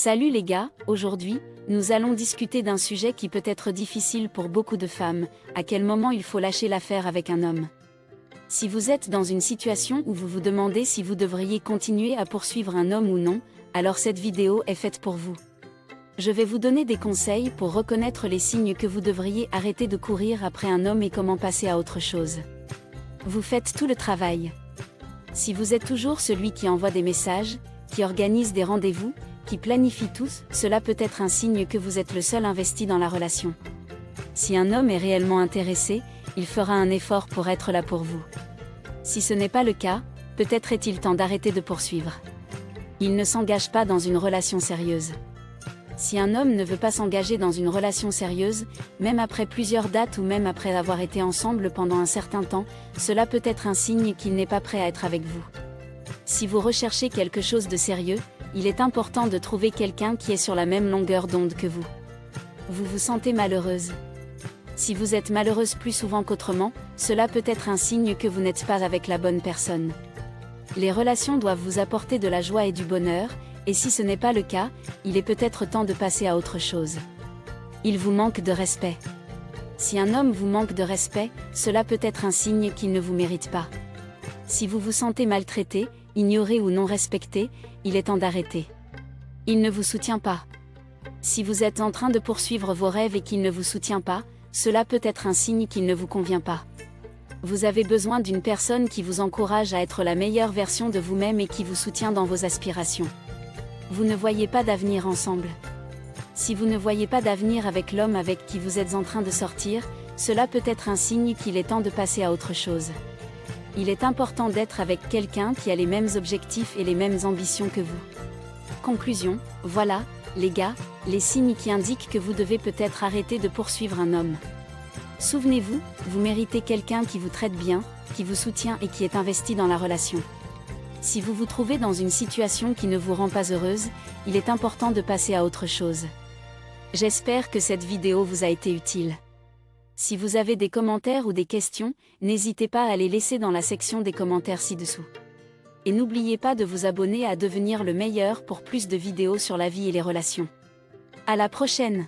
Salut les gars, aujourd'hui, nous allons discuter d'un sujet qui peut être difficile pour beaucoup de femmes, à quel moment il faut lâcher l'affaire avec un homme. Si vous êtes dans une situation où vous vous demandez si vous devriez continuer à poursuivre un homme ou non, alors cette vidéo est faite pour vous. Je vais vous donner des conseils pour reconnaître les signes que vous devriez arrêter de courir après un homme et comment passer à autre chose. Vous faites tout le travail. Si vous êtes toujours celui qui envoie des messages, qui organise des rendez-vous, qui planifie tout, cela peut être un signe que vous êtes le seul investi dans la relation. Si un homme est réellement intéressé, il fera un effort pour être là pour vous. Si ce n'est pas le cas, peut-être est-il temps d'arrêter de poursuivre. Il ne s'engage pas dans une relation sérieuse. Si un homme ne veut pas s'engager dans une relation sérieuse, même après plusieurs dates ou même après avoir été ensemble pendant un certain temps, cela peut être un signe qu'il n'est pas prêt à être avec vous. Si vous recherchez quelque chose de sérieux, il est important de trouver quelqu'un qui est sur la même longueur d'onde que vous. Vous vous sentez malheureuse. Si vous êtes malheureuse plus souvent qu'autrement, cela peut être un signe que vous n'êtes pas avec la bonne personne. Les relations doivent vous apporter de la joie et du bonheur, et si ce n'est pas le cas, il est peut-être temps de passer à autre chose. Il vous manque de respect. Si un homme vous manque de respect, cela peut être un signe qu'il ne vous mérite pas. Si vous vous sentez maltraité, ignoré ou non respecté, il est temps d'arrêter. Il ne vous soutient pas. Si vous êtes en train de poursuivre vos rêves et qu'il ne vous soutient pas, cela peut être un signe qu'il ne vous convient pas. Vous avez besoin d'une personne qui vous encourage à être la meilleure version de vous-même et qui vous soutient dans vos aspirations. Vous ne voyez pas d'avenir ensemble. Si vous ne voyez pas d'avenir avec l'homme avec qui vous êtes en train de sortir, cela peut être un signe qu'il est temps de passer à autre chose. Il est important d'être avec quelqu'un qui a les mêmes objectifs et les mêmes ambitions que vous. Conclusion, voilà, les gars, les signes qui indiquent que vous devez peut-être arrêter de poursuivre un homme. Souvenez-vous, vous méritez quelqu'un qui vous traite bien, qui vous soutient et qui est investi dans la relation. Si vous vous trouvez dans une situation qui ne vous rend pas heureuse, il est important de passer à autre chose. J'espère que cette vidéo vous a été utile. Si vous avez des commentaires ou des questions, n'hésitez pas à les laisser dans la section des commentaires ci-dessous. Et n'oubliez pas de vous abonner à devenir le meilleur pour plus de vidéos sur la vie et les relations. À la prochaine!